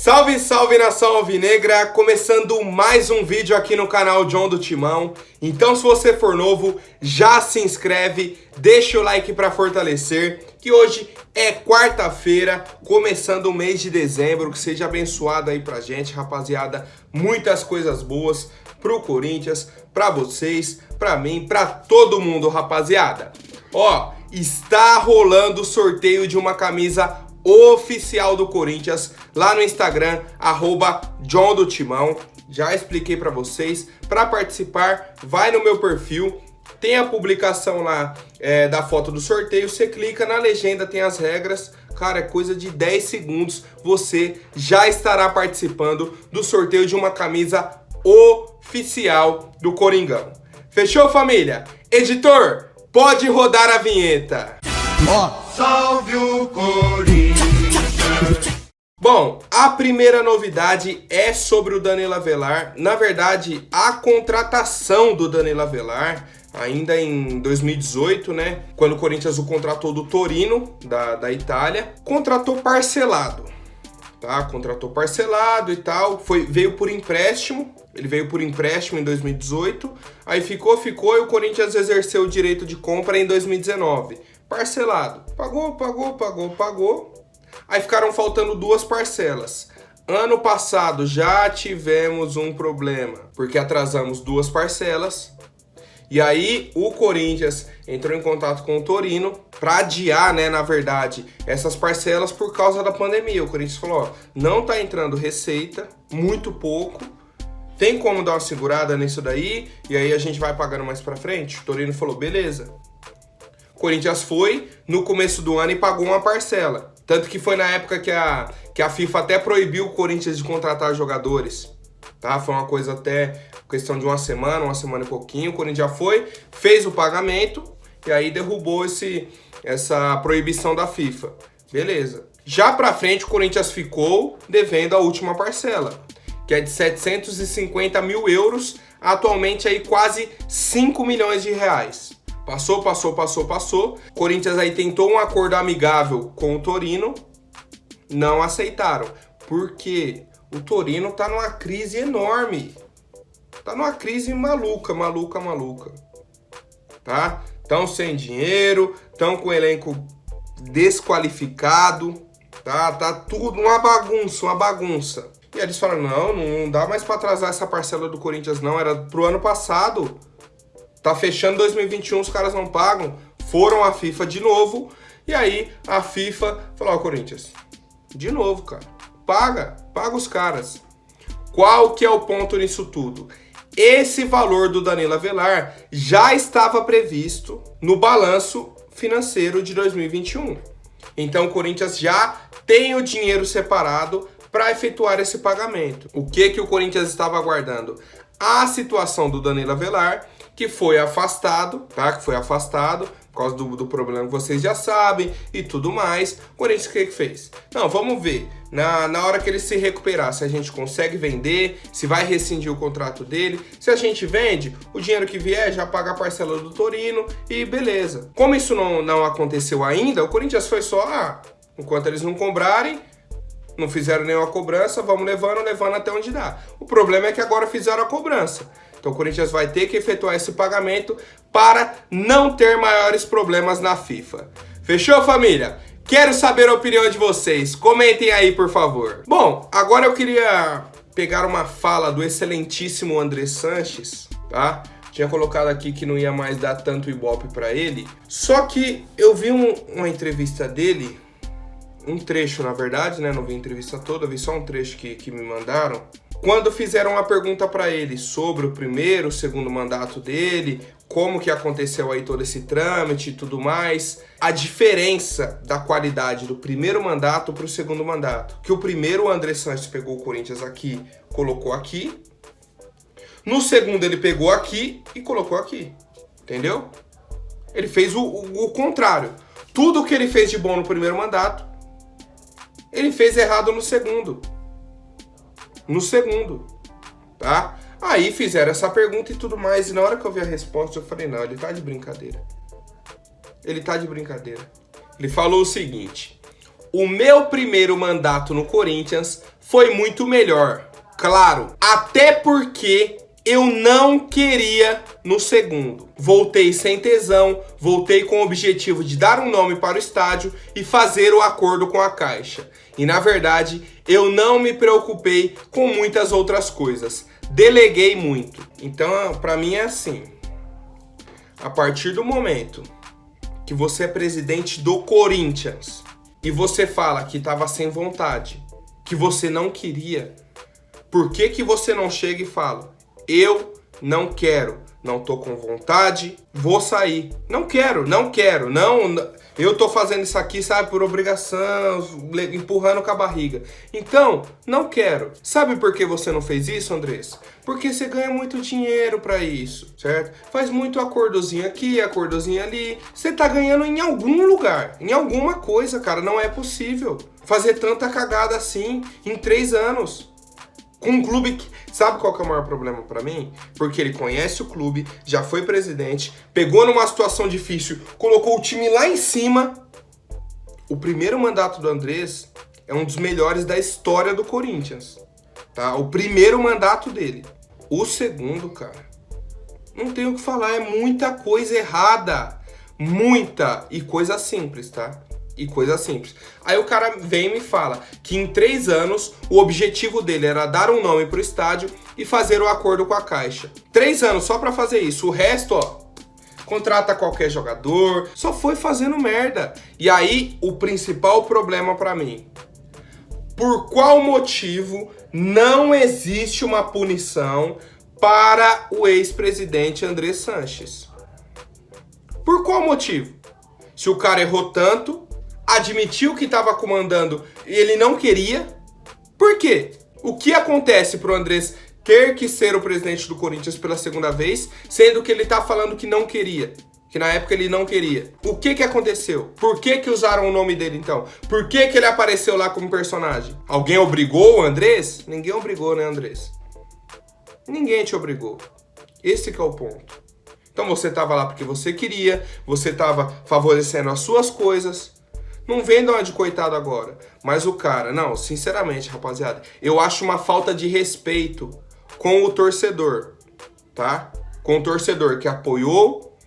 Salve, salve nação alvinegra, começando mais um vídeo aqui no canal John do Timão. Então se você for novo, já se inscreve, deixa o like para fortalecer, que hoje é quarta-feira, começando o mês de dezembro, que seja abençoado aí pra gente, rapaziada. Muitas coisas boas pro Corinthians, pra vocês, pra mim, pra todo mundo, rapaziada. Ó, está rolando o sorteio de uma camisa oficial do Corinthians lá no Instagram, @John do Timão. Já expliquei pra vocês. Para participar, vai no meu perfil, tem a publicação lá da foto do sorteio, você clica na legenda, tem as regras. Cara, é coisa de 10 segundos, você já estará participando do sorteio de uma camisa oficial do Coringão. Fechou, família? Editor, pode rodar a vinheta. Salve o Corinthians! Bom, a primeira novidade é sobre o Danilo Avelar. Na verdade, a contratação do Danilo Avelar, ainda em 2018, né? Quando o Corinthians o contratou do Torino, da Itália. Contratou parcelado, tá? Contratou parcelado e tal. Veio por empréstimo. Ele veio por empréstimo em 2018. Aí ficou e o Corinthians exerceu o direito de compra em 2019. Parcelado. Pagou. Aí ficaram faltando 2 parcelas. Ano passado já tivemos um problema, porque atrasamos 2 parcelas. E aí o Corinthians entrou em contato com o Torino para adiar, né, na verdade, essas parcelas por causa da pandemia. O Corinthians falou, ó, não tá entrando receita, muito pouco. Tem como dar uma segurada nisso daí? E aí a gente vai pagando mais pra frente? O Torino falou, beleza. O Corinthians foi no começo do ano e pagou uma parcela. Tanto que foi na época que a FIFA até proibiu o Corinthians de contratar jogadores. Tá? Foi uma coisa até questão de uma semana e pouquinho. O Corinthians já foi, fez o pagamento e aí derrubou essa proibição da FIFA. Beleza. Já pra frente o Corinthians ficou devendo a última parcela, que é de 750 mil euros, atualmente aí quase 5 milhões de reais. Passou. O Corinthians aí tentou um acordo amigável com o Torino, não aceitaram. Porque o Torino tá numa crise enorme. Tá numa crise maluca. Tá? Tão sem dinheiro, tão com o elenco desqualificado, tá? Tá tudo uma bagunça. E eles falaram, não dá mais pra atrasar essa parcela do Corinthians não, era pro ano passado. Tá fechando 2021, os caras não pagam. Foram à FIFA de novo. E aí a FIFA falou, ó, Corinthians, de novo, cara. Paga os caras. Qual que é o ponto nisso tudo? Esse valor do Danilo Avelar já estava previsto no balanço financeiro de 2021. Então o Corinthians já tem o dinheiro separado para efetuar esse pagamento. O que o Corinthians estava aguardando? A situação do Danilo Avelar, que foi afastado, tá? Que foi afastado por causa do problema que vocês já sabem e tudo mais. O Corinthians o que fez? Não, vamos ver. Na hora que ele se recuperar, se a gente consegue vender, se vai rescindir o contrato dele. Se a gente vende, o dinheiro que vier já paga a parcela do Torino e beleza. Como isso não aconteceu ainda, o Corinthians foi só, enquanto eles não cobrarem, não fizeram nenhuma cobrança, vamos levando até onde dá. O problema é que agora fizeram a cobrança. Então o Corinthians vai ter que efetuar esse pagamento para não ter maiores problemas na FIFA. Fechou, família? Quero saber a opinião de vocês. Comentem aí, por favor. Bom, agora eu queria pegar uma fala do excelentíssimo André Sanches, tá? Tinha colocado aqui que não ia mais dar tanto ibope para ele. Só que eu vi uma entrevista dele, um trecho, na verdade, né? Não vi a entrevista toda, vi só um trecho que me mandaram. Quando fizeram uma pergunta para ele sobre o primeiro, o segundo mandato dele, como que aconteceu aí todo esse trâmite e tudo mais, a diferença da qualidade do primeiro mandato para o segundo mandato. Que o primeiro, o André Sanches pegou o Corinthians aqui, colocou aqui. No segundo ele pegou aqui e colocou aqui. Entendeu? Ele fez o contrário. Tudo que ele fez de bom no primeiro mandato, ele fez errado no segundo. Tá? Aí fizeram essa pergunta e tudo mais, e na hora que eu vi a resposta, eu falei, não, ele tá de brincadeira. Ele falou o seguinte, O meu primeiro mandato no Corinthians foi muito melhor. Claro, até porque eu não queria no segundo. Voltei sem tesão, voltei com o objetivo de dar um nome para o estádio e fazer o acordo com a Caixa. E na verdade, eu não me preocupei com muitas outras coisas. Deleguei muito. Então, para mim é assim. A partir do momento que você é presidente do Corinthians e você fala que estava sem vontade, que você não queria, por que você não chega e fala: eu não quero, não tô com vontade, vou sair. Não quero, não. Eu tô fazendo isso aqui, sabe, por obrigação, empurrando com a barriga. Então, não quero. Sabe por que você não fez isso, Andressa? Porque você ganha muito dinheiro pra isso, certo? Faz muito acordozinho aqui, acordozinho ali. Você tá ganhando em algum lugar, em alguma coisa, cara. Não é possível fazer tanta cagada assim em 3 anos. Com um clube que... Sabe qual que é o maior problema pra mim? Porque ele conhece o clube, já foi presidente, pegou numa situação difícil, colocou o time lá em cima. O primeiro mandato do Andrés é um dos melhores da história do Corinthians, tá? O primeiro mandato dele. O segundo, cara, não tenho o que falar, é muita coisa errada. Muita. E coisa simples, tá? E coisa simples. Aí o cara vem e me fala que em 3 anos o objetivo dele era dar um nome pro estádio e fazer o acordo com a Caixa. 3 anos só pra fazer isso. O resto, ó, contrata qualquer jogador, só foi fazendo merda. E aí o principal problema pra mim: por qual motivo não existe uma punição para o ex-presidente André Sanches? Por qual motivo? Se o cara errou tanto, admitiu que estava comandando e ele não queria. Por quê? O que acontece pro Andrés ter que ser o presidente do Corinthians pela segunda vez, sendo que ele tá falando que não queria? Que na época ele não queria. O que aconteceu? Por que usaram o nome dele então? Por que ele apareceu lá como personagem? Alguém obrigou o Andrés? Ninguém obrigou, né, Andrés? Ninguém te obrigou. Esse que é o ponto. Então você tava lá porque você queria, você tava favorecendo as suas coisas. Não vem dar uma de coitado agora. Mas o cara, não, sinceramente, rapaziada, eu acho uma falta de respeito com o torcedor, tá? Com o torcedor que apoiou,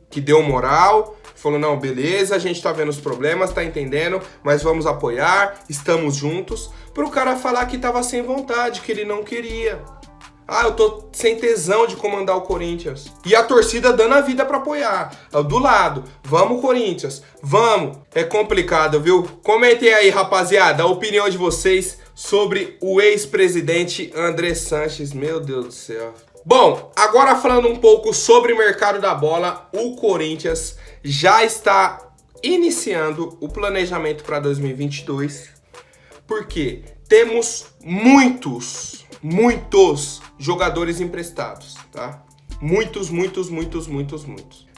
que deu moral, falou: não, beleza, a gente tá vendo os problemas, tá entendendo, mas vamos apoiar, estamos juntos. Pro cara falar que tava sem vontade, que ele não queria. Ah, eu tô sem tesão de comandar o Corinthians. E a torcida dando a vida pra apoiar. Do lado. Vamos, Corinthians. Vamos. É complicado, viu? Comentem aí, rapaziada, a opinião de vocês sobre o ex-presidente André Sanches. Meu Deus do céu. Bom, agora falando um pouco sobre o mercado da bola, o Corinthians já está iniciando o planejamento para 2022. Porque temos muitos jogadores emprestados, tá? Muitos.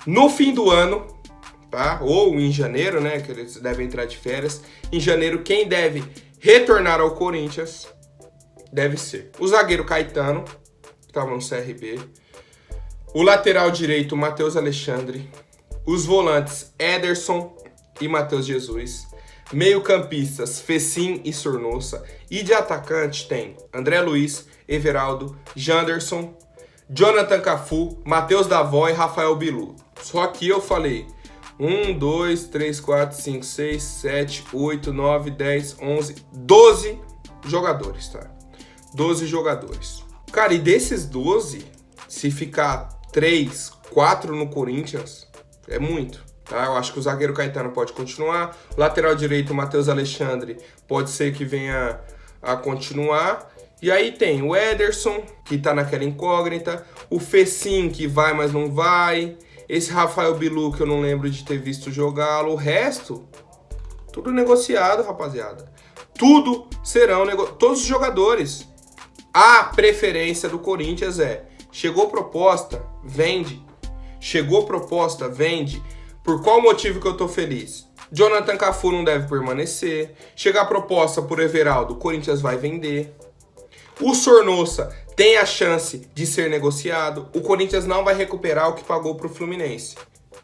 No fim do ano, tá? Ou em janeiro, né? Que eles devem entrar de férias. Em janeiro, quem deve retornar ao Corinthians deve ser o zagueiro Caetano, que estava no CRB. O lateral direito, Matheus Alexandre. Os volantes, Ederson e Matheus Jesus. Meio-campistas, Fecim e Sornosa. E de atacante tem André Luiz, Everaldo, Janderson, Jonathan Cafu, Matheus Davó e Rafael Bilu. Só que eu falei 1, 2, 3, 4, 5, 6, 7, 8, 9, 10, 11, 12 jogadores, tá? 12 jogadores. Cara, e desses 12, se ficar 3, 4 no Corinthians, é muito. Tá? Eu acho que o zagueiro Caetano pode continuar. Lateral direito, Matheus Alexandre, pode ser que venha a continuar. E aí tem o Ederson, que tá naquela incógnita. O Fecim, que vai, mas não vai. Esse Rafael Bilu, que eu não lembro de ter visto jogá-lo. O resto, tudo negociado, rapaziada. Tudo serão negociados. Todos os jogadores. A preferência do Corinthians é: chegou proposta, vende. Chegou proposta, vende. Por qual motivo que eu tô feliz? Jonathan Cafu não deve permanecer. Chegar proposta por Everaldo, o Corinthians vai vender. O Sornosa tem a chance de ser negociado. O Corinthians não vai recuperar o que pagou pro Fluminense,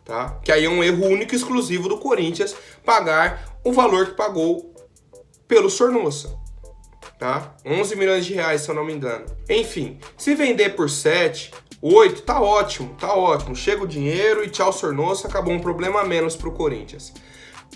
tá? Que aí é um erro único e exclusivo do Corinthians pagar o valor que pagou pelo Sornosa, tá? 11 milhões de reais, se eu não me engano. Enfim, se vender por 7, 8, tá ótimo, tá ótimo. Chega o dinheiro e tchau, Sornoso, acabou um problema a menos pro Corinthians.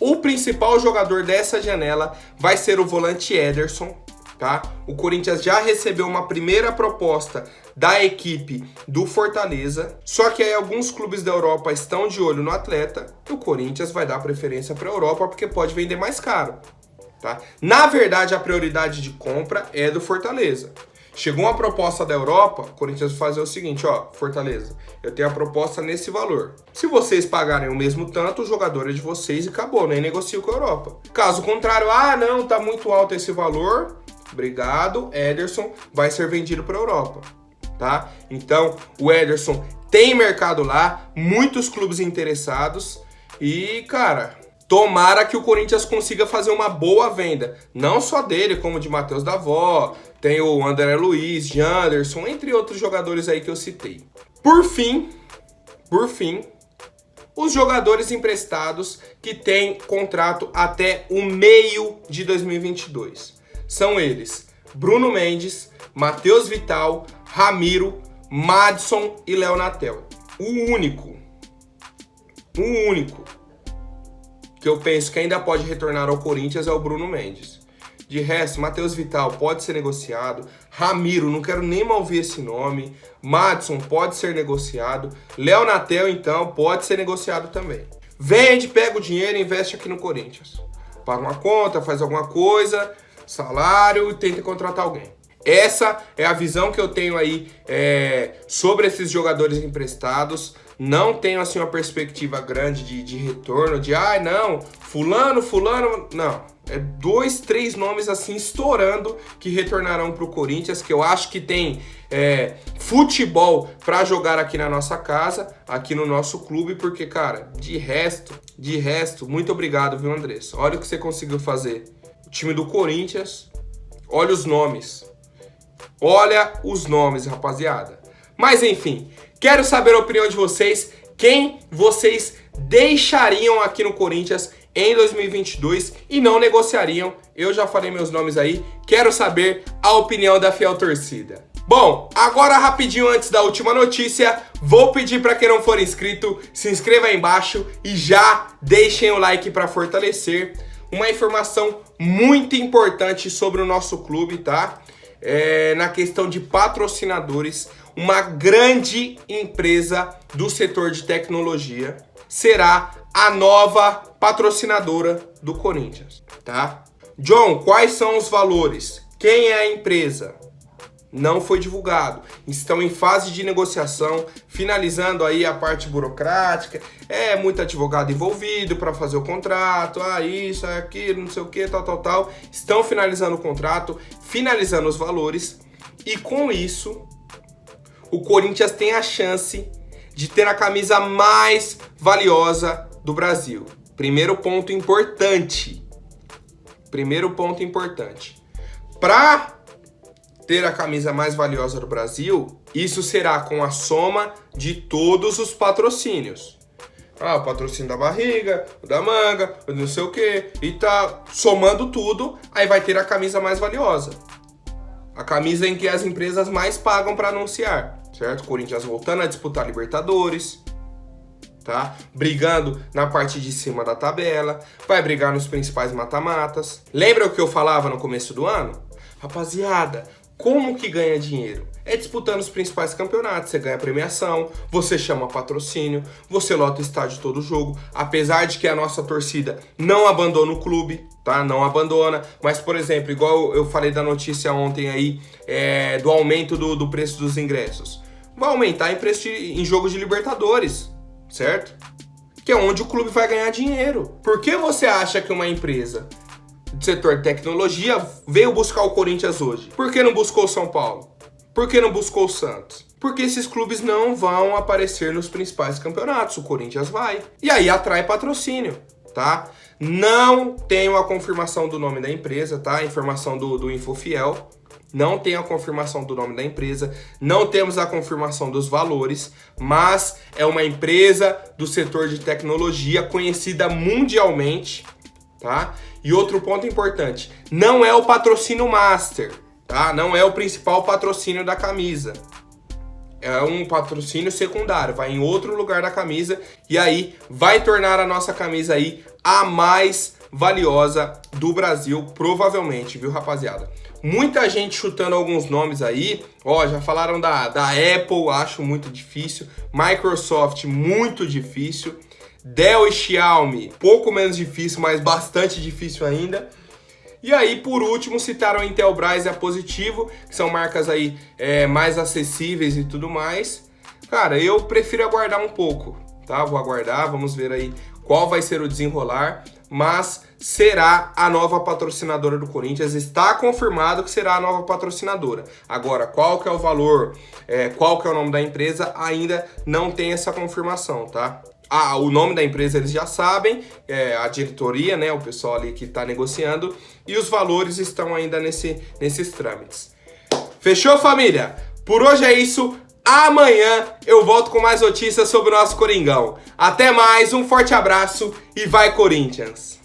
O principal jogador dessa janela vai ser o volante Ederson, tá? O Corinthians já recebeu uma primeira proposta da equipe do Fortaleza, só que aí alguns clubes da Europa estão de olho no atleta e o Corinthians vai dar preferência para a Europa porque pode vender mais caro, tá? Na verdade, a prioridade de compra é do Fortaleza. Chegou uma proposta da Europa, o Corinthians vai fazer o seguinte, ó, Fortaleza, eu tenho a proposta nesse valor. Se vocês pagarem o mesmo tanto, o jogador é de vocês e acabou, nem negocio com a Europa. Caso contrário, não, tá muito alto esse valor, obrigado, Ederson vai ser vendido para a Europa, tá? Então, o Ederson tem mercado lá, muitos clubes interessados e, cara, tomara que o Corinthians consiga fazer uma boa venda, não só dele, como de Matheus Davó, tem o André Luiz, Janderson, entre outros jogadores aí que eu citei. Por fim, os jogadores emprestados que têm contrato até o meio de 2022. São eles, Bruno Mendes, Matheus Vital, Ramiro, Madison e Léo Natel. O único que eu penso que ainda pode retornar ao Corinthians é o Bruno Mendes. De resto, Matheus Vital pode ser negociado. Ramiro, não quero nem mal ouvir esse nome. Madison pode ser negociado. Léo Natel, então, pode ser negociado também. Vende, pega o dinheiro e investe aqui no Corinthians. Paga uma conta, faz alguma coisa, salário e tenta contratar alguém. Essa é a visão que eu tenho aí sobre esses jogadores emprestados. Não tenho assim uma perspectiva grande de retorno, não, fulano, não. É 2, 3 nomes assim estourando que retornarão para o Corinthians, que eu acho que tem futebol para jogar aqui na nossa casa, aqui no nosso clube, porque, cara, de resto, muito obrigado, viu, Andressa? Olha o que você conseguiu fazer. O time do Corinthians, olha os nomes. Olha os nomes, rapaziada. Mas enfim, quero saber a opinião de vocês. Quem vocês deixariam aqui no Corinthians em 2022 e não negociariam? Eu já falei meus nomes aí. Quero saber a opinião da fiel torcida. Bom, agora rapidinho antes da última notícia, vou pedir para quem não for inscrito, se inscreva aí embaixo e já deixem o like para fortalecer. Uma informação muito importante sobre o nosso clube, tá? Na questão de patrocinadores, uma grande empresa do setor de tecnologia será a nova patrocinadora do Corinthians, tá? John, quais são os valores? Quem é a empresa? Não foi divulgado. Estão em fase de negociação, finalizando aí a parte burocrática. Muito advogado envolvido para fazer o contrato. Isso, aquilo, não sei o que, tal. Estão finalizando o contrato, finalizando os valores. E com isso, o Corinthians tem a chance de ter a camisa mais valiosa do Brasil. Primeiro ponto importante. Para ter a camisa mais valiosa do Brasil, isso será com a soma de todos os patrocínios. O patrocínio da barriga, o da manga, o não sei o que, e tá somando tudo, aí vai ter a camisa mais valiosa. A camisa em que as empresas mais pagam para anunciar, certo? Corinthians voltando a disputar Libertadores, tá? Brigando na parte de cima da tabela, vai brigar nos principais mata-matas. Lembra o que eu falava no começo do ano? Rapaziada, como que ganha dinheiro? É disputando os principais campeonatos, você ganha premiação, você chama patrocínio, você lota o estádio todo jogo, apesar de que a nossa torcida não abandona o clube, tá? Não abandona, mas, por exemplo, igual eu falei da notícia ontem aí, do aumento do preço dos ingressos. Vai aumentar em preço em jogos de Libertadores, certo? Que é onde o clube vai ganhar dinheiro. Por que você acha que uma empresa do setor de tecnologia veio buscar o Corinthians hoje? Por que não buscou o São Paulo? Por que não buscou o Santos? Porque esses clubes não vão aparecer nos principais campeonatos, o Corinthians vai. E aí atrai patrocínio, tá? Não tenho a confirmação do nome da empresa, tá? A informação do Infofiel. Não tem a confirmação do nome da empresa, não temos a confirmação dos valores, mas é uma empresa do setor de tecnologia conhecida mundialmente, tá? E outro ponto importante, não é o patrocínio master, tá? Não é o principal patrocínio da camisa. É um patrocínio secundário, vai em outro lugar da camisa e aí vai tornar a nossa camisa aí a mais valiosa do Brasil, provavelmente, viu, rapaziada? Muita gente chutando alguns nomes aí, ó, já falaram da Apple, acho muito difícil, Microsoft, muito difícil, Dell e Xiaomi, pouco menos difícil, mas bastante difícil ainda. E aí, por último, citaram a Intelbras e a Positivo, que são marcas aí mais acessíveis e tudo mais. Cara, eu prefiro aguardar um pouco, tá? Vou aguardar, vamos ver aí qual vai ser o desenrolar, mas será a nova patrocinadora do Corinthians, está confirmado que será a nova patrocinadora. Agora, qual que é o valor, qual que é o nome da empresa, ainda não tem essa confirmação, tá? O nome da empresa eles já sabem, a diretoria, né, o pessoal ali que está negociando, e os valores estão ainda nesses trâmites. Fechou, família? Por hoje é isso. Amanhã eu volto com mais notícias sobre o nosso Coringão. Até mais, um forte abraço e vai Corinthians!